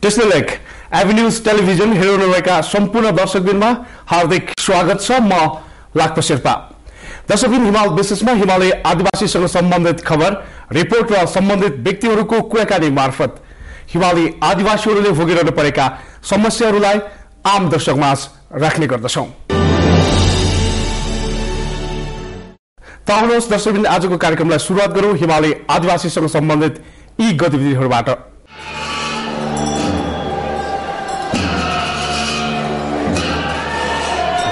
टेस्नेलेक Avenues television हेर्नुहुनेका सम्पूर्ण दर्शकबिनमा हार्दिक स्वागत छ। म लाक्पा शेर्पा। दर्शकबिन हिमाल विशेषमा हिमालय आदिवासीसँग सम्बन्धित खबर, रिपोर्ट र सम्बन्धित व्यक्तिहरूको कुराकानी मार्फत हिमाली आदिवासीहरूले भोगिरहनु परेका समस्याहरूलाई आम दर्शकमाझ राख्ने गर्दछौं। आउनुहोस् दर्शकबिन आजको कार्यक्रमलाई सुरुवात गरौं हिमालय आदिवासीसँग सम्बन्धित यी गतिविधिहरूबाट।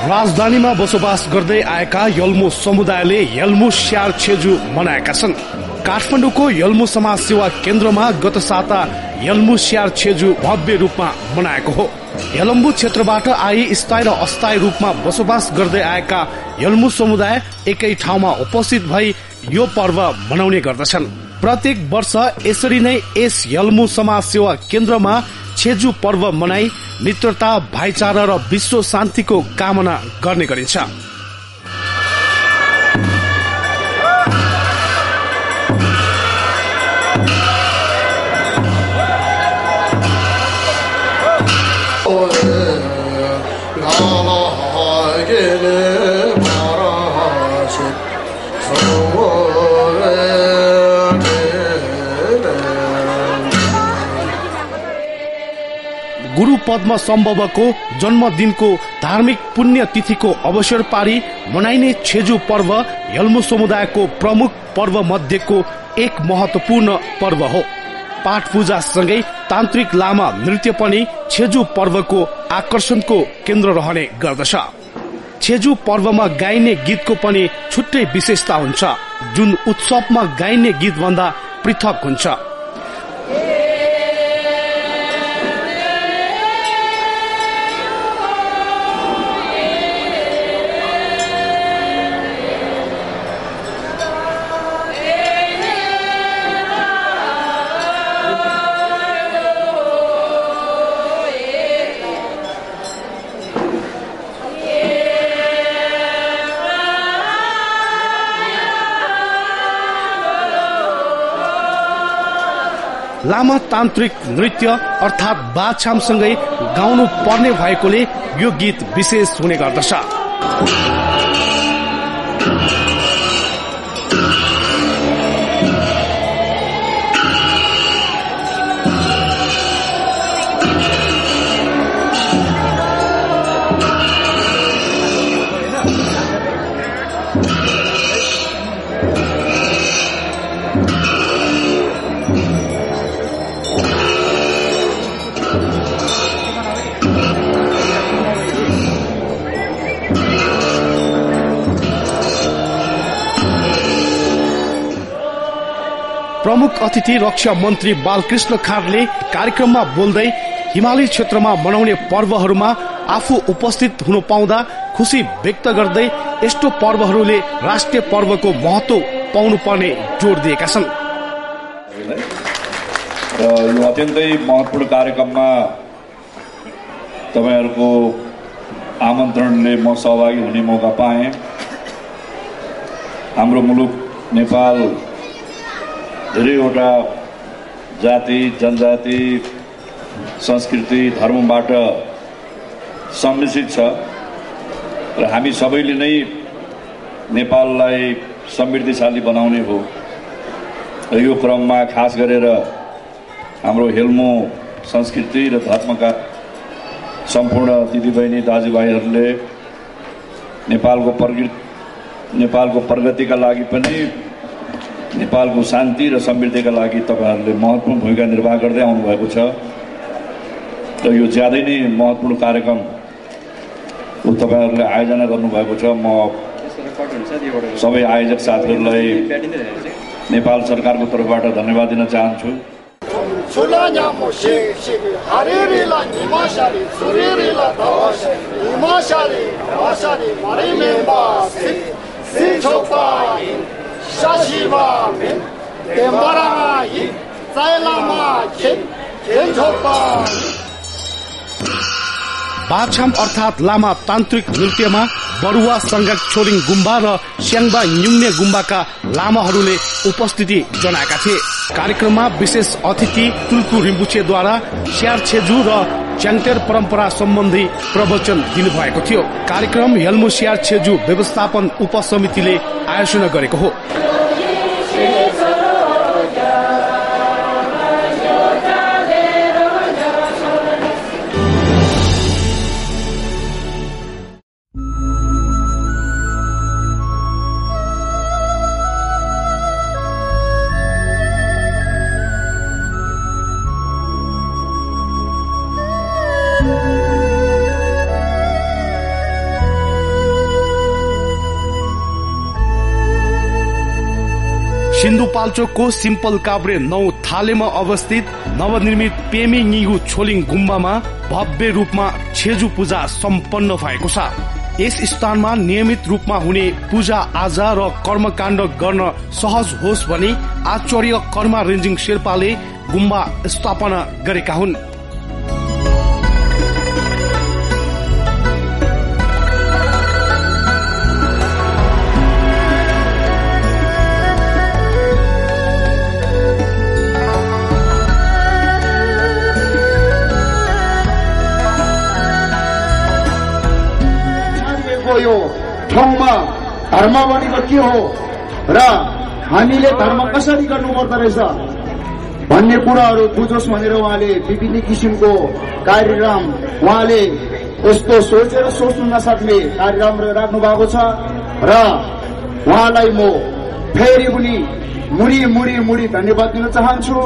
राजधानीमा बसोबास गर्दै आएका यल्मो समुदायले यल्मो स्याहार छेजु मनाएका छन्। काठमाडौँको यल्मो समाज सेवा केन्द्रमा गत साता यल्मो स्याहार छेजु भव्य रूपमा मनाएको हो। यलम्बु क्षेत्रबाट आई स्थायी र अस्थायी रूपमा बसोबास गर्दै आएका यल्मु समुदाय एकै ठाउँमा उपस्थित भई यो पर्व मनाउने गर्दछन्। प्रत्येक वर्ष यसरी नै यस यल्मु समाज सेवा केन्द्रमा छेजु पर्व मनाई मित्रता, भाइचारा र विश्व शान्तिको कामना गर्ने गरिन्छ। गुरु पद्म सम्भवको जन्मदिनको धार्मिक पुण्य तिथिको अवसर पारी मनाइने छेजु पर्व यल्मु समुदायको प्रमुख पर्व मध्येको एक महत्वपूर्ण पर्व हो। पाठ पूजा सँगै तान्त्रिक लामा नृत्य पनि छेजु पर्वको आकर्षणको केन्द्र रहने गर्दछ। छेजु पर्वमा गाइने गीतको पनि छुट्टै विशेषता हुन्छ, जुन उत्सवमा गाइने गीत भन्दा पृथक हुन्छ। लामा तान्त्रिक नृत्य अर्थात बाछामसँगै गाउनु पर्ने भएकोले यो गीत विशेष हुने गर्दछ। प्रमुख अतिथि रक्षा मन्त्री बालकृष्ण खाँडले कार्यक्रममा बोल्दै हिमाली क्षेत्रमा मनाउने पर्वहरूमा आफू उपस्थित हुन पाउँदा खुशी व्यक्त गर्दै यस्तो पर्वहरूले राष्ट्रिय पर्वको महत्व पाउनु पर्ने जोड दिएका छन्। र यो अत्यन्तै महत्वपूर्ण कार्यक्रममा तपाईहरुको आमन्त्रणले म सहभागी हुने मौका पाएँ। हाम्रो मुलुक नेपाल धेरैवटा जाति, जनजाति, संस्कृति, धर्मबाट सम्मिश्रित छ र हामी सबैले नै नेपाललाई समृद्धिशाली बनाउने हो। र यो क्रममा खास गरेर हाम्रो हेल्मो संस्कृति र धर्मका सम्पूर्ण दिदीबहिनी दाजुभाइहरूले नेपालको प्रगतिका लागि पनि नेपालको शान्ति र समृद्धिका लागि तपाईहरुले महत्वपूर्ण भूमिका निर्वाह गर्दै आउनु भएको छ। र यो ज्यादै नै महत्वपूर्ण कार्यक्रम तपाईहरुले आयोजना गर्नु भएको छ। म सबै आयोजक साथीहरूलाई नेपाल सरकारको तर्फबाट धन्यवाद दिन चाहन्छु। बाछाम अर्थात लामा तान्त्रिक नृत्यमा बरुवा संगक छोरिङ गुम्बा र स्याङबा न्युङ्ने गुम्बाका लामाहरूले उपस्थिति जनाएका थिए। कार्यक्रममा विशेष अतिथि तुल्कु रिम्बुछेद्वारा स्यार छेजु र च्याङतेर परम्परा सम्बन्धी प्रवचन दिनुभएको थियो। कार्यक्रम यल्मु स्यार छेजु व्यवस्थापन उपसमितिले आयोजना गरेको हो। सिन्धुपाल्चोकको सिम्पल काभ्रे 9 थालेमा अवस्थित नवनिर्मित पेमी निगु छोलिङ गुम्बामा भव्य रूपमा छेजु पूजा सम्पन्न भएको छ। यस स्थानमा नियमित रूपमा हुने पूजा आजा र कर्मकाण्ड गर्न सहज होस् भनी आचार्य कर्मा रिन्जिङ शेर्पाले गुम्बा स्थापना गरेका हुन्। यो ठाउँमा धर्म भनेको के हो र हामीले धर्म कसरी गर्नुपर्दो रहेछ भन्ने कुराहरू बुझोस् भनेर उहाँले विभिन्न किसिमको कार्यक्रम उहाँले यस्तो सोचेर सोच्नु नसक्ने कार्यक्रम राख्नु भएको छ र उहाँलाई म फेरि पनि मुडी धन्यवाद दिन चाहन्छु।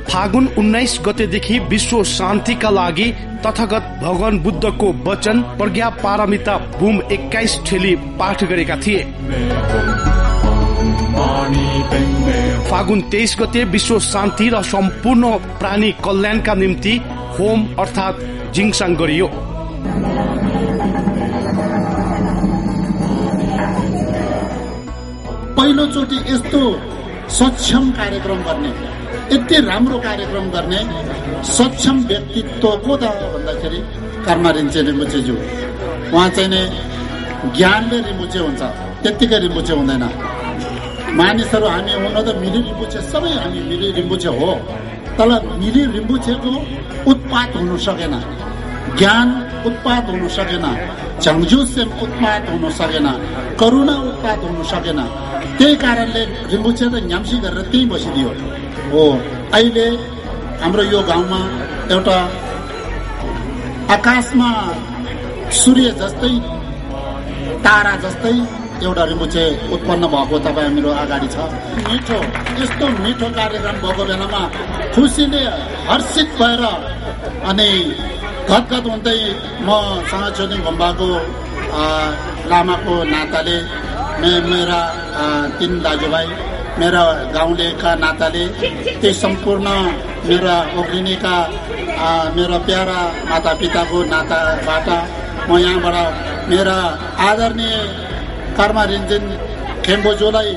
फागुन 19 गतेदेखि विश्व शान्तिका लागि तथागत भगवान बुद्धको वचन प्रज्ञा पारमिता भूम 21 ठेली पाठ गरेका थिए। फागुन 23 गते विश्व शान्ति र सम्पूर्ण प्राणी कल्याणका निम्ति होम अर्थात जिङसाङ गरियो। पहिलोचोटि यस्तो सक्षम कार्यक्रम गर्ने, यति राम्रो कार्यक्रम गर्ने सक्षम व्यक्तित्व को त भन्दाखेरि कर्मा रिन्चे रिम्बुछेज्यू। उहाँ चाहिँ नै ज्ञानले रिम्बुछे हुन्छ, त्यत्तिकै रिम्बुछे हुँदैन। मानिसहरू हामी हुन त मिली रिम्बुछे, सबै हामी मिली रिम्बुछे हो, तर मिली रिम्बुछेको उत्पात हुन सकेन, ज्ञान उत्पात हुन सकेन, झङ्झुसेम उत्पात हुन सकेन, करुणा उत्पात हुन सकेन। त्यही कारणले रिम्बुछे त न्याम्सी गरेर त्यही बसिदियो हो। अहिले हाम्रो यो गाउँमा एउटा आकाशमा सूर्य जस्तै तारा जस्तै एउटा रिम्बुछे उत्पन्न भएको तपाईँ हाम्रो अगाडि छ। मिठो, यस्तो मिठो कार्यक्रम भएको बेलामा खुसीले हर्षित भएर अनि गदगद हुँदै म सङ्घचोलिङ गुम्बाको लामाको नाताले मेरा 3 दाजुभाइ, मेरा गाउँलेका नाताले, त्यो सम्पूर्ण मेरा ओग्लिनेका मेरा प्यारा माता पिताको नाताबाट म यहाँबाट मेरा आदरणीय कर्मा रिन्जिङ खेम्बोजूलाई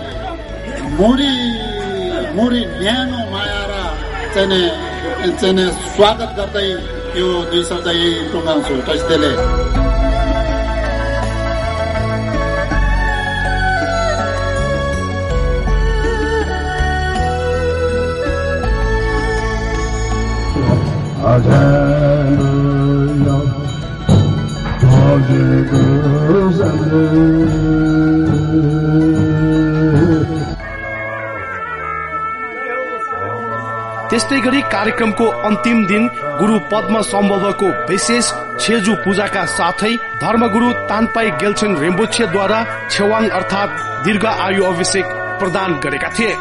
मुरी न्यानो माया र चाहिँ स्वागत गर्दै यो 2 शब्द यही टुङ्गाउँछु। त्यसले त्यस्तै गरी कार्यक्रमको अन्तिम दिन गुरु पद्म सम्भवको विशेष छेजु पूजाका साथै धर्मगुरु तानपाई गेल्छेन रिम्बुछेद्वारा छेवाङ अर्थात दीर्घ आयु अभिषेक प्रदान गरेका थिए।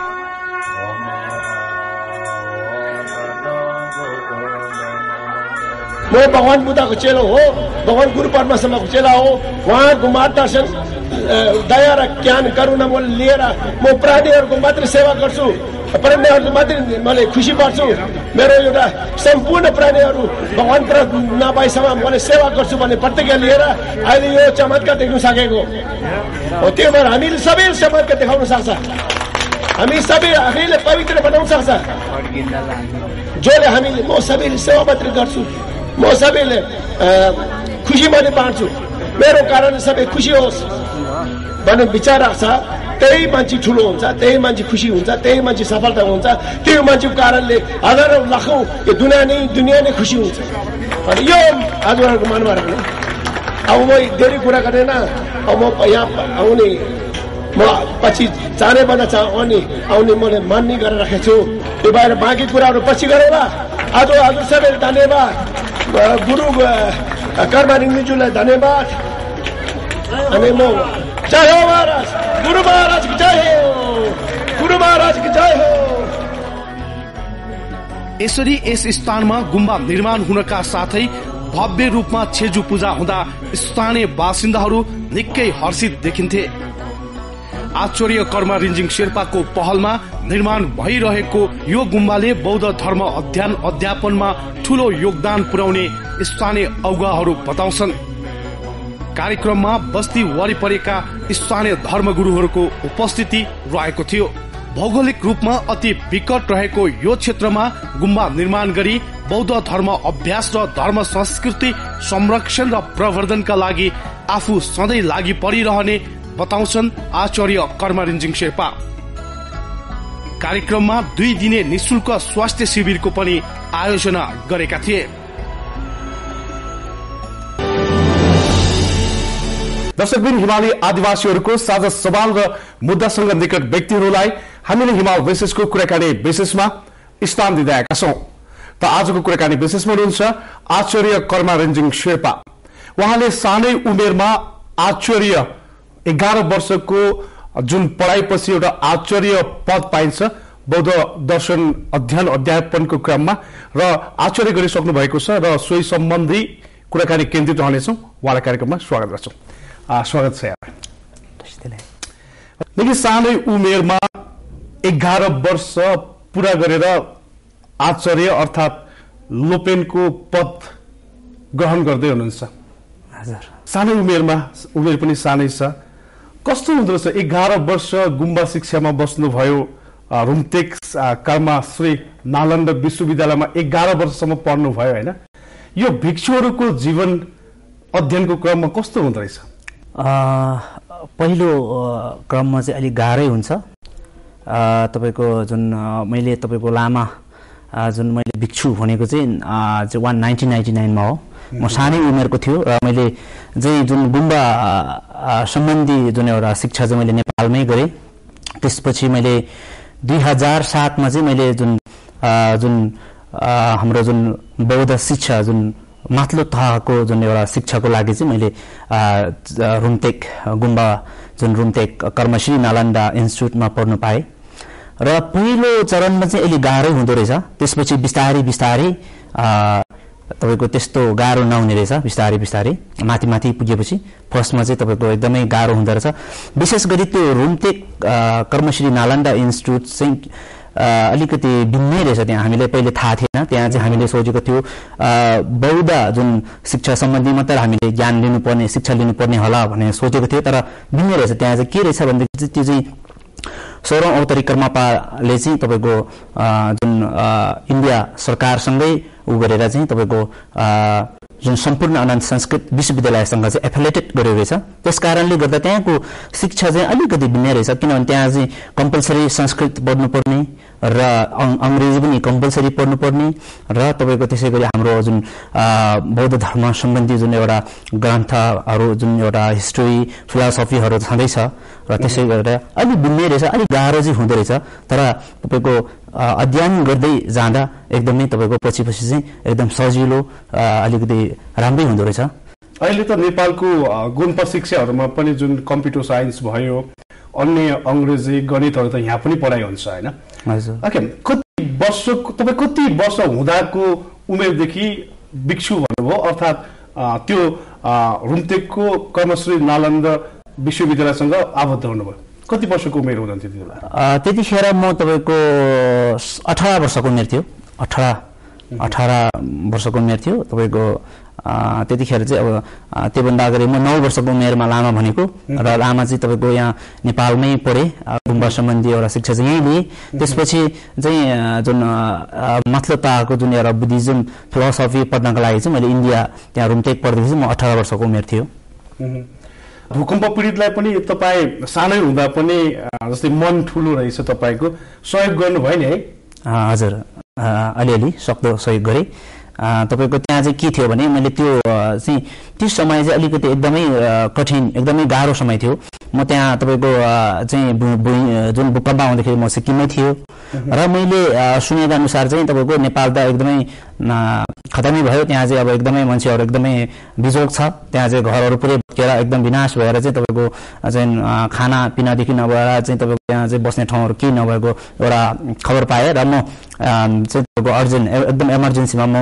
म भगवान बुद्धको चेलो हो, भगवान गुरु परमात्माको चेला हो। उहाँको मार्गदर्शन दया र ज्ञान करुणा म लिएर म प्राणीहरूको मात्र सेवा गर्छु, प्राणीहरूको मात्रै मैले खुसी पार्छु। मेरो एउटा सम्पूर्ण प्राणीहरू भगवानतिर नपाएसम्म मैले सेवा गर्छु भन्ने प्रतिज्ञा लिएर अहिले यो चमत्कार देख्न सकेको हो। त्यो भएर हामीले सबै चमत्कार देखाउन सक्छ, हामी सबै आफैले पवित्र बनाउन सक्छ। जसले हामीले म सबैले सेवा मात्रै गर्छु, म सबैले खुसी मात्रै पार्छु, मेरो कारण सबै खुसी होस् भन्ने विचार राख्छ। त्यही मान्छे ठुलो हुन्छ, त्यही मान्छे खुसी हुन्छ, त्यही मान्छे सफलता हुन्छ। त्यो मान्छेको कारणले हजारौं लाखौं यो दुनियाँ नै खुसी हुन्छ। अनि यो आजको मानमा राख्नु। अब म धेरै कुरा गरेन, अब म यहाँ आउने म पछि जाने भन्दा आउने मैले मान्ने गरेर राखेको छु। त्यो बाहिर बाँकी कुराहरू पछि गरौँला। आज हजुर सबैलाई धन्यवाद, गुरु कर्मा रिन्जीज्यूलाई धन्यवाद। अनि म जय हो महाराज, गुरु महाराज की जय हो, गुरु महाराज की जय हो। यसरी यस स्थानमा गुम्बा निर्माण हुनका साथै भव्य रूपमा छेजु पूजा हुँदा स्थानीय बासिन्दाहरू निकै हर्षित देखिन्थे। आचार्य कर्मा रिन्जिङ शेर्पाको पहलमा निर्माण भइरहेको यो गुम्बाले बौद्ध धर्म अध्ययन अध्यापनमा ठूलो योगदान पुर्याउने स्थानीय अगुवाहरू बताउँछन्। कार्यक्रममा बस्ती वरिपरिका स्थानीय धर्मगुरूहरूको उपस्थिति रहेको थियो। भौगोलिक रूपमा अति विकट रहेको यो क्षेत्रमा गुम्बा निर्माण गरी बौद्ध धर्म अभ्यास र धर्म संस्कृति संरक्षण र प्रवर्धनका लागि आफू सधैँ लागि परिरहने बताउँछन् आचार्य कर्मा रिन्जिङ शेर्पा। कार्यक्रममा 2 दिने निशुल्क स्वास्थ्य शिविरको पनि आयोजना गरेका थिए। दर्शकबिन, हिमाली आदिवासीहरूको साझा सवाल र मुद्दासँग निकट व्यक्तिहरूलाई हामीले हिमाल विशेषको कुराकानी विशेषमा स्थान दिँदै आएका छौं। त आजको कुराकानी विशेषमा हुनुहुन्छ आचार्य कर्मा रिन्जिङ शेर्पा। उहाँले सानै उमेरमा आचार्य 11 वर्षको जुन पढाइपछि एउटा आचार्य पद पाइन्छ बौद्ध दर्शन अध्ययन अध्यापनको क्रममा, र आचार्य गरिसक्नु भएको छ र सोही सम्बन्धी कुराकानी केन्द्रित रहनेछौँ। उहाँलाई कार्यक्रममा स्वागत गर्छौँ। स्वागत छ यहाँ। निकै सानै उमेरमा 11 वर्ष पूरा गरेर आचार्य अर्थात् लोपेनको पद ग्रहण गर्दै हुनुहुन्छ। सानै उमेरमा, उमेर पनि सानै छ, कस्तो हुँदो रहेछ? 11 वर्ष गुम्बा शिक्षामा बस्नुभयो, रुम्तेक कर्मा श्री नालन्दा विश्वविद्यालयमा 11 वर्षसम्म पढ्नुभयो होइन? यो भिक्षुहरूको जीवन अध्ययनको क्रममा कस्तो हुँदो रहेछ? पहिलो क्रममा चाहिँ अलिक गाह्रै हुन्छ। तपाईँको जुन मैले तपाईँको लामा जुन मैले भिक्षु भनेको चाहिँ 1999 मा हो। म सानै उमेरको थियो र मैले चाहिँ जुन गुम्बा सम्बन्धी जुन एउटा शिक्षा चाहिँ मैले नेपालमै गरेँ। त्यसपछि मैले 2007 मा चाहिँ मैले जुन हाम्रो जुन बौद्ध शिक्षा जुन माथिल्लो तहको जुन एउटा शिक्षाको लागि चाहिँ मैले रुम्तेक गुम्बा जुन रुम्तेक कर्मश्री नालन्दा इन्स्टिट्युटमा पढ्नु पाएँ। र पहिलो चरणमा चाहिँ अलि गाह्रो हुँदो रहेछ। त्यसपछि बिस्तारै तपाईँको त्यस्तो गाह्रो नहुने रहेछ। बिस्तारै माथि पुगेपछि फर्स्टमा चाहिँ तपाईँको एकदमै गाह्रो हुँदो रहेछ। विशेष गरी त्यो रुम्तेक कर्मश्री नालन्दा इन्स्टिट्युट चाहिँ अलिकति भिन्नै रहेछ। त्यहाँ हामीले पहिले थाहा थिएन। त्यहाँ चाहिँ हामीले सोचेको थियो बौद्ध जुन शिक्षा सम्बन्धी मात्र हामीले ज्ञान लिनुपर्ने, शिक्षा लिनुपर्ने होला भनेर सोचेको थियो। तर भिन्नै रहेछ। त्यहाँ चाहिँ के रहेछ भनेदेखि त्यो चाहिँ 16औं अवतरी कर्मापाले चाहिँ तपाईँको जुन इन्डिया सरकारसँगै गरेर चाहिँ तपाईँको जुन सम्पूर्ण अनन्त संस्कृत विश्वविद्यालयसँग चाहिँ एफिलिएटेड गरेको रहेछ। त्यस कारणले गर्दा त्यहाँको शिक्षा चाहिँ अलिकति भिन्नै रहेछ। किनभने त्यहाँ चाहिँ कम्पलसरी संस्कृत पढ्नुपर्ने र अङ्ग्रेजी पनि कम्पलसरी पढ्नुपर्ने र तपाईँको त्यसै गरी हाम्रो जुन बौद्ध धर्म सम्बन्धी जुन एउटा ग्रन्थहरू, जुन एउटा हिस्ट्री फिलोसफीहरू छँदैछ र त्यसै गरेर अलिक भिन्नै रहेछ। अलिक गाह्रो चाहिँ हुँदो रहेछ। तर तपाईँको अध्ययन गर्दै जाँदा एकदमै तपाईँको पछि चाहिँ एकदम सजिलो, अलिकति राम्रै हुँदो रहेछ। अहिले त नेपालको गुम्बा शिक्षाहरूमा पनि जुन कम्प्युटर साइन्स भयो, अन्य अङ्ग्रेजी गणितहरू त यहाँ पनि पढाइ हुन्छ होइन? हजुर। तपाईँ कति वर्ष हुँदाको उमेरदेखि भिक्षु भन्नुभयो? अर्थात् त्यो रुम्तेकको कर्मश्री नालन्दा विश्वविद्यालयसँग आबद्ध हुनुभयो? कति वर्षको उमेर हुनुहुन्थ्यो त्यति बेला? त्यतिखेर म तपाईँको 18 वर्षको उमेर थियो। 18 वर्षको उमेर थियो तपाईँको। त्यतिखेर चाहिँ अब त्योभन्दा अगाडि म 9 वर्षको उमेरमा लामा भनेको, र लामा चाहिँ तपाईँको यहाँ नेपालमै पढेँ। गुम्बा सम्बन्धी एउटा शिक्षा चाहिँ यहीँ लिएँ। त्यसपछि चाहिँ जुन माथिल्लो तहको जुन एउटा बुद्धिज्म फिलोसफी पढ्नको लागि चाहिँ मैले इन्डिया त्यहाँ रुम्तेक पढ्दाखेरि चाहिँ म 18 वर्षको उमेर थियो। भूकम्प पीडितलाई पनि तपाईँ सानै हुँदा पनि जस्तै मन ठुलो रहेछ तपाईँको सहयोग गर्नुभयो नि है? हजुर, अलिअलि सक्दो सहयोग गरेँ। तपाईँको त्यहाँ चाहिँ के थियो भने मैले त्यो समय चाहिँ अलिकति एकदमै कठिन, एकदमै गाह्रो समय थियो। म त्यहाँ तपाईँको चाहिँ जुन भूकम्प आउँदाखेरि म सिक्किममै थियो र मैले सुनेको अनुसार चाहिँ तपाईँको नेपाल त एकदमै खतमै भयो। त्यहाँ चाहिँ अब एकदमै मान्छेहरू एकदमै बिजोग छ। त्यहाँ चाहिँ घरहरू पुरै भत्केर एकदम विनाश भएर चाहिँ तपाईँको चाहिँ खानापिनादेखि नभएर चाहिँ तपाईँको त्यहाँ चाहिँ बस्ने ठाउँहरू केही नभएको एउटा खबर पाएँ र म चाहिँ तपाईँको अर्जेन्ट एकदम इमर्जेन्सीमा म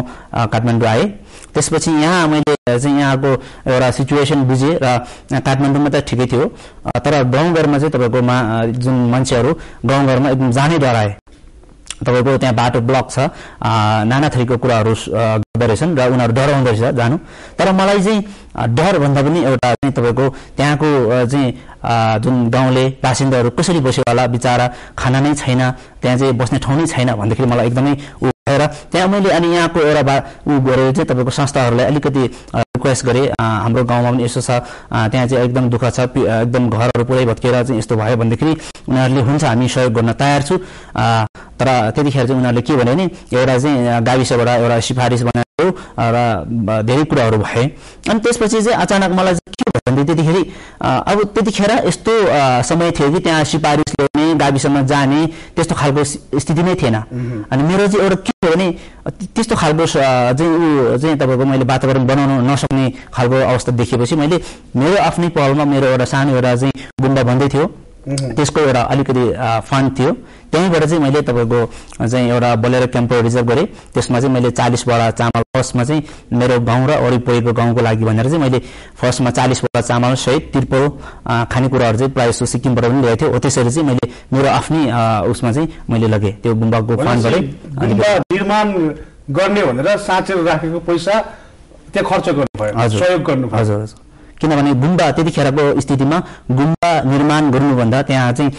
काठमाडौँ आएँ। त्यसपछि यहाँ मैले चाहिँ यहाँको एउटा सिचुएसन बुझेँ र काठमाडौँमा त ठिकै थियो, तर गाउँघरमा चाहिँ तपाईँको जुन मान्छेहरू गाउँघरमा एकदम जानै डराए। तपाईँको त्यहाँ बाटो ब्लक छ, नाना थरीको कुराहरू गर्दो रहेछन् र उनीहरू डराउँदो रहेछ जानु। तर मलाई चाहिँ डर भन्दा पनि एउटा चाहिँ तपाईँको त्यहाँको चाहिँ जुन गाउँले बासिन्दाहरू कसरी बस्यो होला, बिचरा खाना नै छैन, त्यहाँ चाहिँ बस्ने ठाउँ नै छैन भन्दाखेरि मलाई एकदमै भएर त्यहाँ मैले अनि यहाँको एउटा गरेर चाहिँ तपाईँको संस्थाहरूलाई अलिकति रिक्वेस्ट गरेँ, हाम्रो गाउँमा पनि यसो छ, त्यहाँ चाहिँ एकदम दुःख छ, एकदम घरहरू पुरै भत्केर चाहिँ यस्तो भयो भन्दाखेरि उनीहरूले हुन्छ हामी सहयोग गर्न तयार छु। तर त्यतिखेर चाहिँ उनीहरूले के भन्यो भने एउटा चाहिँ गाविसबाट एउटा सिफारिस बनायो र धेरै कुराहरू भए। अनि त्यसपछि चाहिँ अचानक मलाई के भयो भने त्यतिखेर यस्तो समय थियो कि त्यहाँ सिफारिस ल्याउने, गाविसमा जाने त्यस्तो खालको स्थिति नै थिएन। अनि मेरो चाहिँ एउटा के हो भने त्यस्तो खालको चाहिँ तपाईँको मैले वातावरण बनाउन नसक्ने खालको अवस्था देखेपछि मैले मेरो आफ्नै पहलमा मेरो एउटा सानो एउटा चाहिँ गुम्बा भन्दै थियो, त्यसको एउटा अलिकति फन्ड थियो, त्यहीँबाट चाहिँ मैले तपाईँको चाहिँ एउटा बोलेर क्याम्प रिजर्भ गरेँ। त्यसमा चाहिँ मैले 40 बोरा चामल फर्स्टमा चाहिँ मेरो गाउँ र वरिपरिको गाउँको लागि भनेर चाहिँ मैले फर्स्टमा 40 बोरा चामल सहित तिर्पल खानेकुराहरू चाहिँ प्रायः जस्तो सिक्किमबाट पनि ल्याएको थियो। हो त्यसरी चाहिँ मैले मेरो आफ्नै उसमा चाहिँ मैले लगेँ, त्यो गुम्बाको फन्ड गरेँ। निर्माण गर्ने भनेर साँचेर राखेको पैसा त्यहाँ खर्च गर्नुभयो, सहयोग गर्नुभयो? हजुर, किनभने गुम्बा त्यतिखेरको स्थितिमा गुम्बा निर्माण गर्नुभन्दा त्यहाँ चाहिँ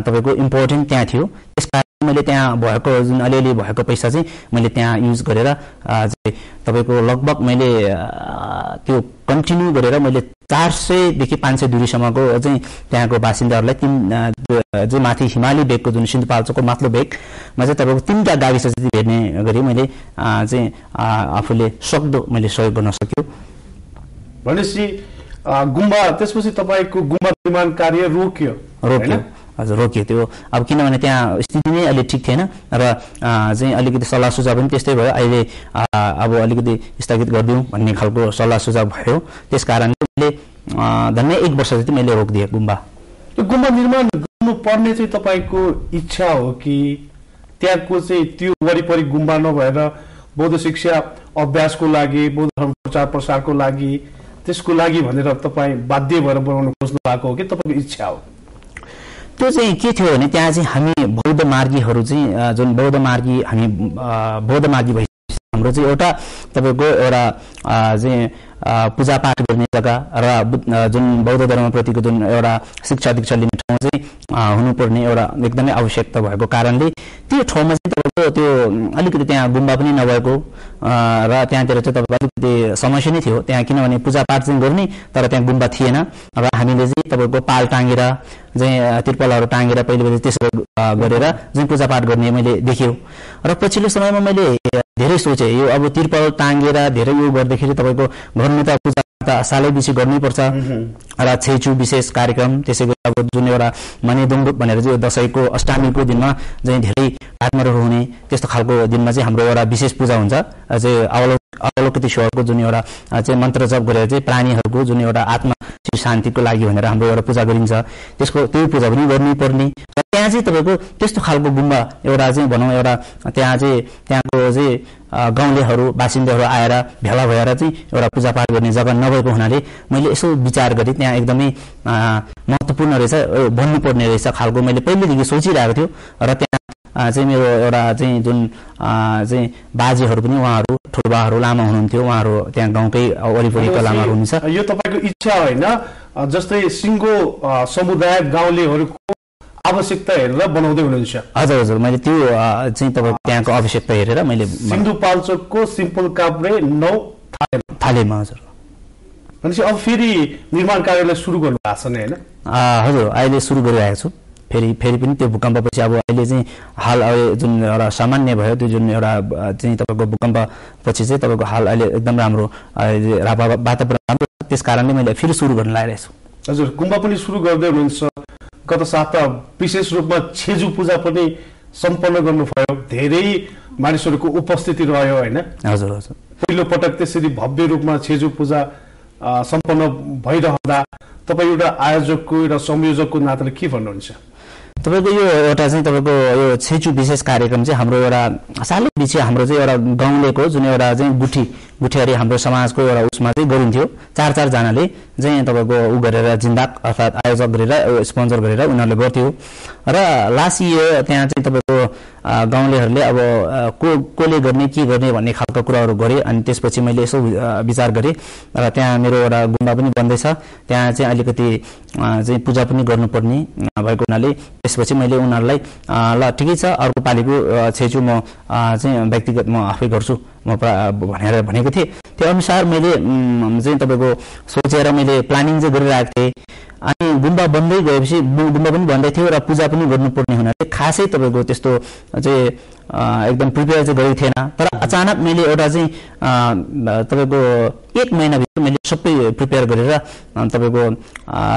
तपाईँको इम्पोर्टेन्ट त्यहाँ थियो। त्यसकारण मैले त्यहाँ भएको जुन अलिअलि भएको पैसा चाहिँ मैले त्यहाँ युज गरेर तपाईँको लगभग मैले त्यो कन्टिन्यू गरेर मैले 400देखि 500 दूरीसम्मको चाहिँ त्यहाँको बासिन्दाहरूलाई जो माथि हिमाली भेगको जुन सिन्धुपाल्चोकको माथिल्लो भेगमा चाहिँ तपाईँको 3टा गाविस जति भेट्ने गरी मैले चाहिँ आफूले सक्दो मैले सहयोग गर्न सक्यो। भनेपछि गुम्बा त्यसपछि तपाईँको गुम्बा निर्माण कार्य रोकियो? हजुर, रोकियो त्यो। अब किनभने त्यहाँ स्थिति नै अलिक ठिक थिएन र चाहिँ अलिकति सल्लाह सुझाव पनि त्यस्तै भयो, अहिले अब अलिकति स्थगित गरिदिउँ भन्ने खालको सल्लाह सुझाव भयो। त्यस कारणले मैले धन्य 1 वर्ष जति मैले रोकिदिएँ गुम्बा। त्यो गुम्बा निर्माण गर्नुपर्ने चाहिँ तपाईँको इच्छा हो कि त्यहाँको चाहिँ त्यो वरिपरि गुम्बा नभएर बौद्ध शिक्षा अभ्यासको लागि, बौद्ध धर्म प्रचार प्रसारको लागि, त्यसको लागि भनेर तपाईँ बाध्य भएर बनाउन खोज्नु भएको हो कि तपाईँको इच्छा हो? त्यो चाहिँ के थियो भने त्यहाँ चाहिँ हामी बौद्ध मार्गीहरू चाहिँ जुन बौद्ध मार्गी हामी बौद्ध मार्गी भइसकेपछि हाम्रो चाहिँ एउटा तपाईँको एउटा चाहिँ पूजापाठ गर्ने जग्गा र जुन बौद्ध धर्मप्रतिको जुन एउटा शिक्षा दीक्षा लिने ठाउँ चाहिँ हुनुपर्ने एउटा एकदमै आवश्यकता भएको कारणले त्यो ठाउँमा चाहिँ तपाईँको त्यो अलिकति त्यहाँ गुम्बा पनि नभएको र त्यहाँतिर चाहिँ तपाईँको अलिकति समस्या नै थियो त्यहाँ, किनभने पूजापाठ चाहिँ गर्ने तर त्यहाँ गुम्बा थिएन र हामीले चाहिँ तपाईँको पाल टाँगेर चाहिँ तिर्पलहरू टाँगेर पहिले त्यसो गरेर चाहिँ पूजापाठ गर्ने मैले देख्यो। र पछिल्लो समयमा मैले धेरै सोचेँ यो अब तिर्पल टाँगेर धेरै यो गर्दाखेरि तपाईँको घरमा त पूजा त सालैपछि गर्नैपर्छ र छेचु विशेष कार्यक्रम, त्यसै गरी अब जुन एउटा मनेदुङ्गुप भनेर चाहिँ दसैँको अष्टमीको दिनमा चाहिँ धेरै आत्माहरू हुने त्यस्तो खालको दिनमा चाहिँ हाम्रो एउटा विशेष पूजा हुन्छ चाहिँ अवलोकितेश्वरको जुन एउटा चाहिँ मन्त्र जप गरेर चाहिँ प्राणीहरूको जुन एउटा आत्मा शान्तिको लागि भनेर हाम्रो एउटा पूजा गरिन्छ, त्यो पूजा पनि गर्नुपर्ने। र त्यहाँ चाहिँ तपाईँको त्यस्तो खालको गुम्बा एउटा चाहिँ भनौँ एउटा त्यहाँ चाहिँ त्यहाँको चाहिँ गाउँलेहरू बासिन्दाहरू आएर भेला भएर चाहिँ एउटा पूजापाठ गर्ने जग्गा नभएको हुनाले मैले यसो विचार गरेँ त्यहाँ एकदमै महत्त्वपूर्ण रहेछ, भन्नुपर्ने रहेछ खालको मैले पहिलेदेखि सोचिरहेको थियो। र त्यहाँ चाहिँ मेरो एउटा चाहिँ जुन चाहिँ बाजेहरू पनि उहाँहरू ठुल्बाहरू लामा हुनुहुन्थ्यो, उहाँहरू त्यहाँ गाउँकै वरिपरिका लामाहरू हुनुहुन्छ। यो तपाईँको इच्छा होइन, जस्तै सिङ्गो समुदाय गाउँलेहरूको आवश्यकता हेरेर बनाउँदै हुनुहुन्छ? हजुर हजुर, मैले त्यो चाहिँ तपाईँको त्यहाँको आवश्यकता हेरेर मैले सिन्धुपाल्चोकको सिम्पल काभ्रे 9 थालेमा। हजुर, भनेपछि अब फेरि निर्माण कार्यलाई सुरु गर्नु भएको छ नि हैन? हजुर, अहिले सुरु गरिरहेको छु। फेरि पनि त्यो भूकम्पपछि अब अहिले चाहिँ हाल अहिले जुन एउटा सामान्य भयो, त्यो जुन एउटा चाहिँ तपाईँको भूकम्पपछि चाहिँ तपाईँको हाल अहिले एकदम राम्रो वातावरण राम्रो, त्यस कारणले मैले फेरि सुरु गर्न लागिरहेको छु। हजुर, गुम्बा पनि सुरु गर्दै हुनुहुन्छ। गत साता विशेष रूपमा छेजु पूजा पनि सम्पन्न गर्नुभयो, धेरै मानिसहरूको उपस्थिति रह्यो हैन? हजुर हजुर, पहिलो पटक त्यसरी भव्य रूपमा छेजु पूजा सम्पन्न भइरहँदा तपाईँ एउटा आयोजकको एउटा संयोजकको नाताले के भन्नुहुन्छ? तपाईँको यो एउटा चाहिँ तपाईँको यो छेचु विशेष कार्यक्रम चाहिँ हाम्रो एउटा सालै पछि हाम्रो चाहिँ एउटा गाउँलेको जुन एउटा चाहिँ गुठियारी हाम्रो समाजको एउटा उसमा चाहिँ गरिन्थ्यो। 4 जनाले चाहिँ तपाईँको उ गरेर जिन्दाक अर्थात् आयोजक गरेर स्पोन्सर गरेर उनीहरूले गर्थ्यो। र लास्ट इयर त्यहाँ चाहिँ तपाईँको गाउँलेहरूले अब कोले गर्ने के गर्ने भन्ने खालको कुराहरू गरे। अनि त्यसपछि मैले यसो विचार गरेँ र त्यहाँ मेरो एउटा गुम्बा पनि बन्दैछ, त्यहाँ चाहिँ अलिकति चाहिँ पूजा पनि गर्नुपर्ने भएको हुनाले त्यसपछि मैले उनीहरूलाई ल ठिकै छ, अर्को पालिको छेचु म चाहिँ व्यक्तिगत म आफै गर्छु म भनेर भनेको थिएँ। त्यो अनुसार मैले चाहिँ तपाईँको सोचेर मैले प्लानिङ चाहिँ गरिरहेको थिएँ। अनि गुम्बा बन्दै गएपछि गुम्बा पनि बन्दै थियो र पूजा पनि गर्नुपर्ने हुनाले खासै तपाईँको त्यस्तो चाहिँ एकदम प्रिपेयर चाहिँ गरेको थिएन। तर अचानक मैले एउटा चाहिँ तपाईँको 1 महिनाभित्र मैले सबै प्रिपेयर गरेर तपाईँको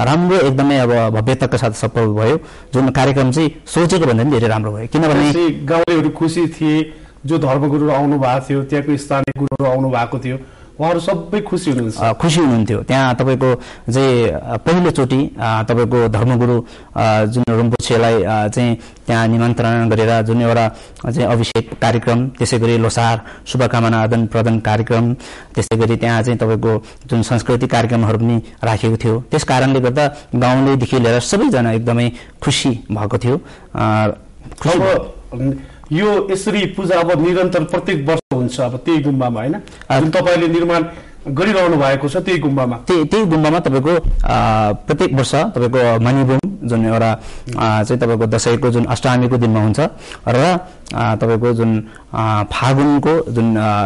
राम्रो एकदमै अब भव्यताका साथ सफल भयो। जुन कार्यक्रम चाहिँ सोचेको भन्दा पनि धेरै राम्रो भयो, किनभने गाउँलेहरू खुसी थिए, जो धर्मगुरुहरू आउनु भएको थियो, त्यहाँको स्थानीय गुरुहरू आउनु भएको थियो, उहाँहरू सबै खुसी हुनुहुन्थ्यो। त्यहाँ तपाईँको चाहिँ पहिलोचोटि तपाईँको धर्मगुरु जुन रिम्पोछेलाई चाहिँ त्यहाँ निमन्त्रण गरेर जुन एउटा चाहिँ अभिषेक कार्यक्रम, त्यसै गरी लोसार शुभकामना आदान प्रदान कार्यक्रम, त्यसै गरी त्यहाँ चाहिँ तपाईँको जुन सांस्कृतिक कार्यक्रमहरू पनि राखेको थियो। त्यस कारणले गर्दा गाउँलेदेखि लिएर सबैजना एकदमै खुसी भएको थियो। यो यसरी पूजा अब निरन्तर प्रत्येक वर्ष हुन्छ अब त्यही गुम्बामा हैन? जुन तपाईले निर्माण गरिरहनु भएको छ त्यही गुम्बामा तपाईँको प्रत्येक वर्ष तपाईँको मणिबुम जुन एउटा चाहिँ तपाईँको दशैंको जुन अष्टमीको दिनमा हुन्छ र तपाईँको जुन फागुनको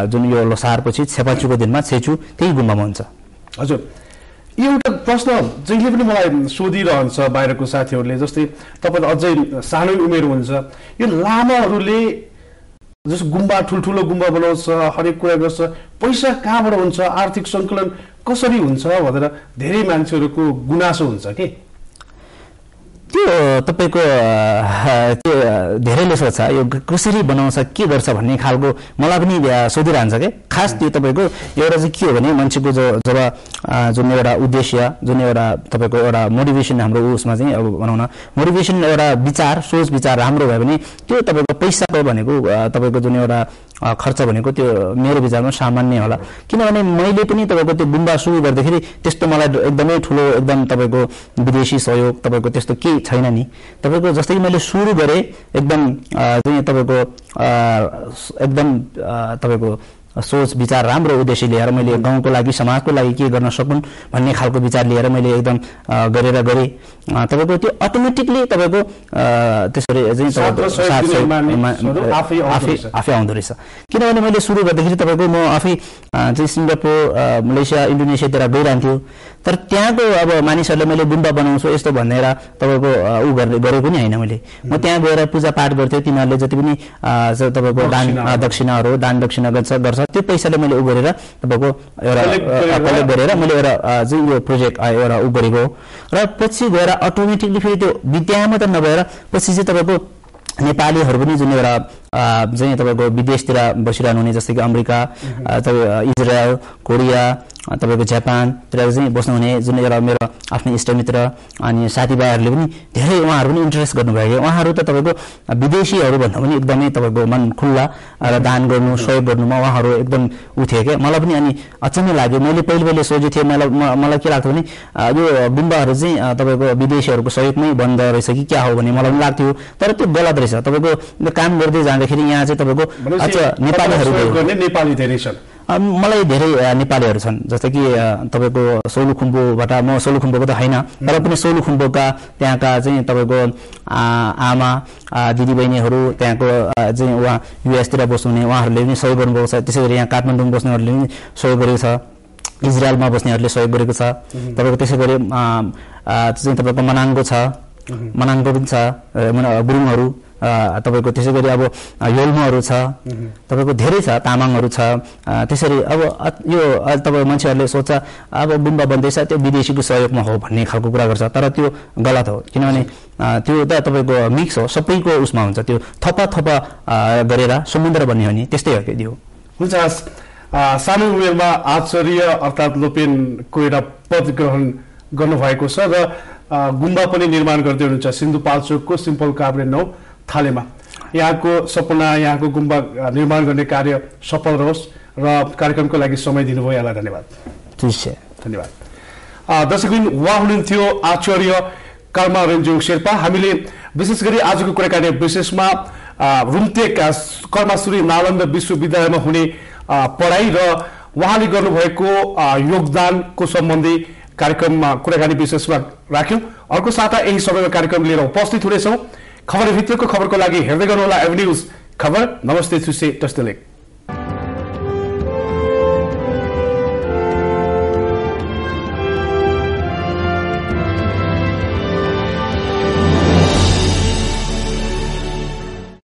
जुन यो लोसारपछि छेपाचुको दिनमा छेचु त्यही गुम्बामा हुन्छ। हजुर, एउटा प्रश्न जहिले पनि मलाई सोधिरहन्छ बाहिरको साथीहरूले, जस्तै तपाईँ अझै सानै उमेर हुन्छ, यो लामाहरूले जस्तो गुम्बा ठुल्ठुलो गुम्बा बनाउँछ, हरेक कुरा गर्छ, पैसा कहाँबाट हुन्छ, आर्थिक सङ्कलन कसरी हुन्छ भनेर धेरै मान्छेहरूको गुनासो हुन्छ कि त्यो तपाईँको त्यो धेरैले सोध्छ यो कसरी बनाउँछ, के गर्छ भन्ने खालको मलाई पनि सोधिरहन्छ क्या। खास त्यो तपाईँको एउटा चाहिँ के हो भने मान्छेको जब जुन एउटा उद्देश्य, जुन एउटा तपाईँको एउटा मोटिभेसन हाम्रो उसमा चाहिँ अब भनौँ न मोटिभेसन एउटा विचार सोच विचार राम्रो भयो भने त्यो तपाईँको पैसाको भनेको तपाईँको जुन एउटा खर्च भनेको त्यो मेरो विचारमा सामान्य होला। किनभने मैले पनि तपाईँको त्यो गुम्बा सुरु गर्दाखेरि त्यस्तो मलाई एकदमै ठुलो एकदम तपाईँको विदेशी सहयोग तपाईँको त्यस्तो केही छैन नि। तपाईँको जस्तै कि मैले सुरु गरेँ एकदम चाहिँ तपाईँको एकदम तपाईँको सोच विचार राम्रो उद्देश्य लिएर मैले गाउँको लागि समाजको लागि के गर्न सकून् भन्ने खालको विचार लिएर मैले एकदम गरेर गरेँ। तपाईँको त्यो अटोमेटिकली तपाईँको त्यसरी आफै आउँदो रहेछ। किनभने मैले सुरु गर्दाखेरि तपाईँको म आफै चाहिँ सिङ्गापुर मलेसिया इन्डोनेसियातिर गइरहन्थ्यो, तर त्यहाँको अब मानिसहरूले मैले गुम्बा बनाउँछु यस्तो भनेर तपाईँको गरेको नि होइन। मैले म त्यहाँ गएर पूजापाठ गर्थेँ, तिनीहरूले जति पनि तपाईँको दक्षिणाहरू दान दक्षिणा गर्छ त्यो पैसाले मैले उ गरेर तपाईँको एउटा कलेक्ट गरेर मैले एउटा चाहिँ यो प्रोजेक्ट एउटा उ गरेको र पछि गएर अटोमेटिकली फेरि त्यो त्यहाँ मात्र नभएर पछि चाहिँ तपाईँको नेपालीहरू पनि जुन एउटा चाहिँ तपाईँको विदेशतिर बसिरहनु हुने जस्तै कि अमेरिका, इजरायल, कोरिया, तपाईँको जापानतिर चाहिँ बस्नुहुने जुन एउटा मेरो आफ्नो इष्टमित्र अनि साथीभाइहरूले पनि धेरै उहाँहरू पनि इन्ट्रेस्ट गर्नुभयो। उहाँहरू त तपाईँको विदेशीहरू भन्दा पनि एकदमै तपाईँको मन खुल्ला र दान गर्नु सहयोग गर्नुमा उहाँहरू एकदम उठ्यो क्या। मलाई पनि अनि अचम्मै लाग्यो। मैले पहिले सोचेको थिएँ, मलाई के लाग्थ्यो भने यो गुम्बाहरू चाहिँ तपाईँको विदेशीहरूको सहयोगमै बन्द रहेछ कि क्या हो भने मलाई पनि लाग्थ्यो। तर त्यो गलत रहेछ। तपाईँको काम गर्दै जाँदाखेरि यहाँ चाहिँ तपाईँको नेपाली धेरै छन्, मलाई धेरै नेपालीहरू छन्। जस्तै कि तपाईँको सोलुखुम्बुबाट, म सोलुखुम्बुको त होइन तर पनि सोलुखुम्बुका त्यहाँका चाहिँ तपाईँको आमा दिदीबहिनीहरू त्यहाँको चाहिँ उहाँ युएसतिर बस्नुहुने उहाँहरूले पनि सहयोग गर्नुभएको छ। त्यसै गरी यहाँ काठमाडौँमा बस्नेहरूले पनि सहयोग गरेको छ। इजरायलमा बस्नेहरूले सहयोग गरेको छ तपाईको त्यसै गरी चाहिँ तपाईको मनाङको छ मनाङको पनि छ गुरुङहरू तपाईको त्यसै गरी अब योल्मोहरू छ तपाईको धेरै छ तामाङहरू छ त्यसरी अब यो तपाईको मान्छेहरूले सोच्छ अब गुम्बा बन्दैछ त्यो विदेशीको सहयोगमा हो भन्ने खालको कुरा गर्छ तर त्यो गलत हो किनभने त्यो त तपाईको मिक्स हो सबैको उसमा हुन्छ त्यो थपा गरेर समुद्र बन्ने हो नि त्यस्तै हो त्यो हुन्छ सानो उमेरमा आचार्य अर्थात् लोपेनको एउटा पद ग्रहण गर्नुभएको छ र गुम्बा पनि निर्माण गर्दै हुनुहुन्छ सिन्धुपाल्चोकको सिम्पल काभ्रे 9 थालेमा यहाँको सपना यहाँको गुम्बा निर्माण गर्ने कार्य सफल रहोस् र कार्यक्रमको लागि समय दिनुभयो यहाँलाई धन्यवाद धन्यवाद दर्शकबिन उहाँ हुनुहुन्थ्यो आचार्य कर्मा रेन्जुङ शेर्पा हामीले विशेष गरी आजको कुराकानी विशेषमा रुम्तेक कर्मासुरी नालन्दा विश्वविद्यालयमा हुने पढाइ र उहाँले गर्नुभएको योगदानको सम्बन्धी कार्यक्रममा कुराकानी विशेषमा राख्यौं अर्को साता यही समयमा कार्यक्रम लिएर उपस्थित हुनेछौं खबरभित्रको खबरको लागि हेर्दै गर्नुहोला एभेन्यूज खबर नमस्ते सुसे टस्टेलेक